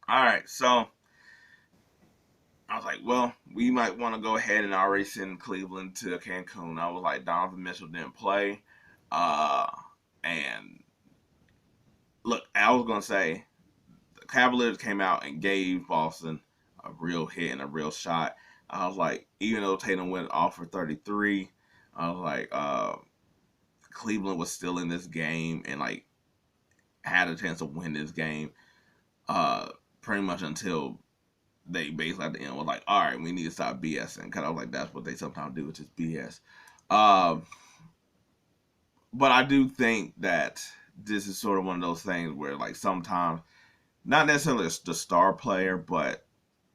All right, so I was like, well, we might want to go ahead and already send Cleveland to Cancun. I was like, Donovan Mitchell didn't play, uh, and look, I was gonna say the Cavaliers came out and gave Boston a real hit and a real shot. I was like, even though Tatum went off for 33, I was like, Cleveland was still in this game and like had a chance to win this game. Uh, Pretty much until they basically at the end was like, all right, we need to stop BSing. Kind of like that's what they sometimes do, which is BS. Uh, but I do think that this is sort of one of those things where like sometimes not necessarily the star player, but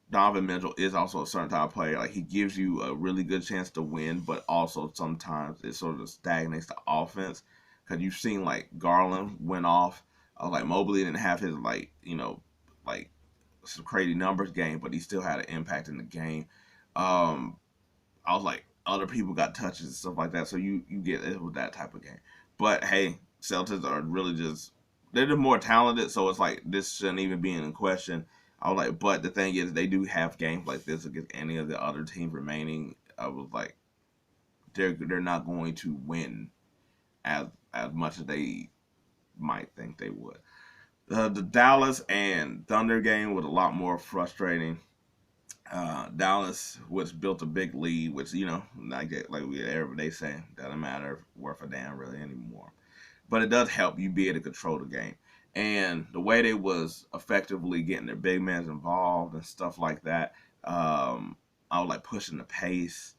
Donovan Mitchell is also a certain type of player. Like he gives you a really good chance to win, but also sometimes it sort of stagnates the offense. Because you've seen like Garland went off. Like Mobley didn't have his like some crazy numbers game, but he still had an impact in the game. Um, I was like other people got touches and stuff like that, so you get it with that type of game. But hey, Celtics are really just they're just more talented, so it's like this shouldn't even be in question. I was like, but the thing is, they do have games like this against any of the other teams remaining. I was like, they're not going to win as much as they might think they would. The Dallas and Thunder game was a lot more frustrating. Dallas, which built a big lead, which like we every day say, doesn't matter worth a damn really anymore. But it does help you be able to control the game. And the way they was effectively getting their big men involved and stuff like that, I was like pushing the pace.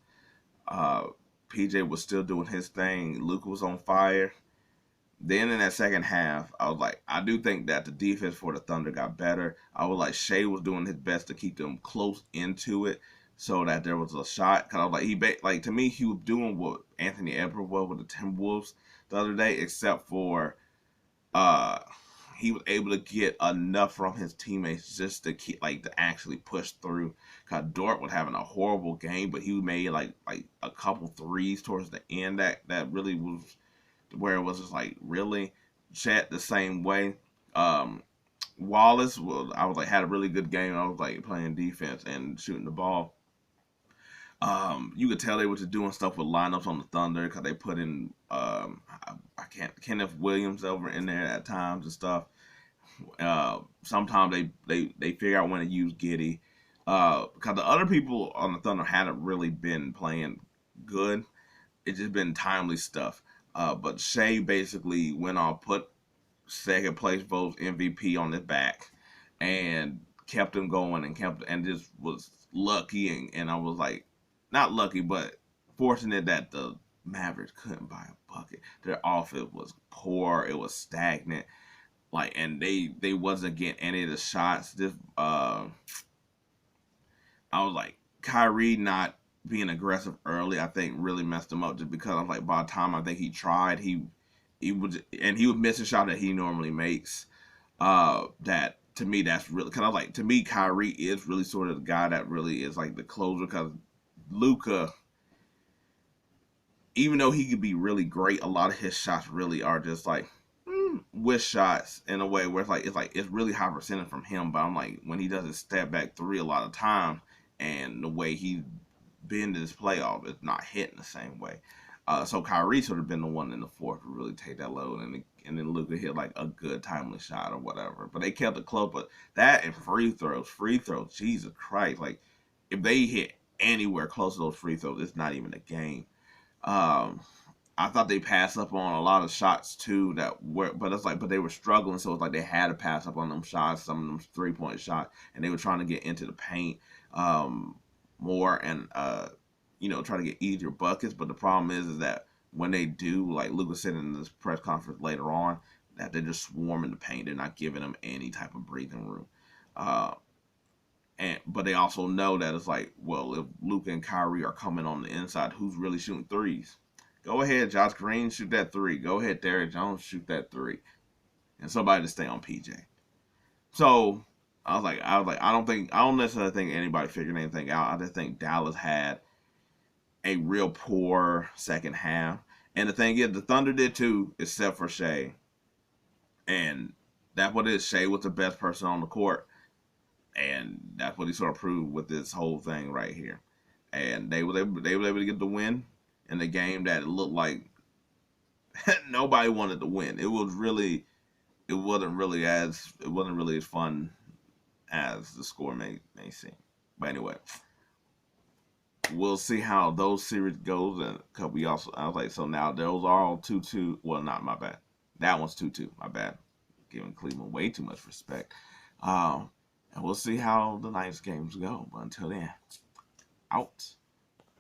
Uh, PJ was still doing his thing. Luka was on fire. Then in that second half, I was like, I do think that the defense for the Thunder got better. I was like, Shai was doing his best to keep them close into it, so that there was a shot. Cause I was like, like to me, he was doing what Anthony Edwards was with the Timberwolves the other day, except for uh, he was able to get enough from his teammates just to keep like to actually push through. Cause Dort was having a horrible game, but he made like a couple threes towards the end that really was where it was just like really Chat the same way. Um, Wallace was I was like had a really good game. I was like playing defense and shooting the ball. You could tell they were just doing stuff with lineups on the Thunder because they put in I can't Kenneth Williams over in there at times and stuff. Sometimes they figure out when to use Giddy because the other people on the Thunder hadn't really been playing good. It's just been timely stuff. But Shea basically went on put second place votes MVP on his back and kept him going and kept and just was lucky and I was like not lucky but fortunate that the Mavericks couldn't buy a bucket. Their offense was poor, it was stagnant, like and they wasn't getting any of the shots. This I was like Kyrie not being aggressive early, I think really messed him up just because I was like by the time I think he tried, he was missing shot that he normally makes. That to me that's really kind of like to me Kyrie is really sort of the guy that really is like the closer because Luka, even though he could be really great, a lot of his shots really are just like wish shots in a way where it's really high percentage from him. But I'm like when he does his step back three a lot of times and the way he's been to this playoff, it's not hitting the same way. So Kyrie sort of been the one in the fourth to really take that load, and then Luka hit like a good timely shot or whatever. But they kept it close. But that and free throws, Jesus Christ! Like if they hit anywhere close to those free throws, it's not even a game. Um, I thought they passed up on a lot of shots too but it's like, but they were struggling, so it's like they had to pass up on them shots, some of them 3 point shots, and they were trying to get into the paint um, more and try to get easier buckets. But the problem is that when they do, like Luka said in this press conference later on, that they're just swarming the paint. They're not giving them any type of breathing room. Uh, and but they also know that it's like, well, if Luka and Kyrie are coming on the inside, who's really shooting threes? Go ahead, Josh Green, shoot that three. Go ahead, Derrick Jones, shoot that three, and somebody to stay on PJ. So I don't necessarily think anybody figured anything out. I just think Dallas had a real poor second half, and the thing is, the Thunder did too, except for Shea, and that's what it is. Shea was the best person on the court, And that's what he sort of proved with this whole thing right here. And they were able to get the win in a game that it looked like nobody wanted to win. It wasn't really as fun as the score may seem. But anyway, we'll see how those series goes. And I was like, so now those are all 2-2. Well, not my bad. That one's 2-2. My bad. Giving Cleveland way too much respect. And we'll see how the next games go. But until then, out.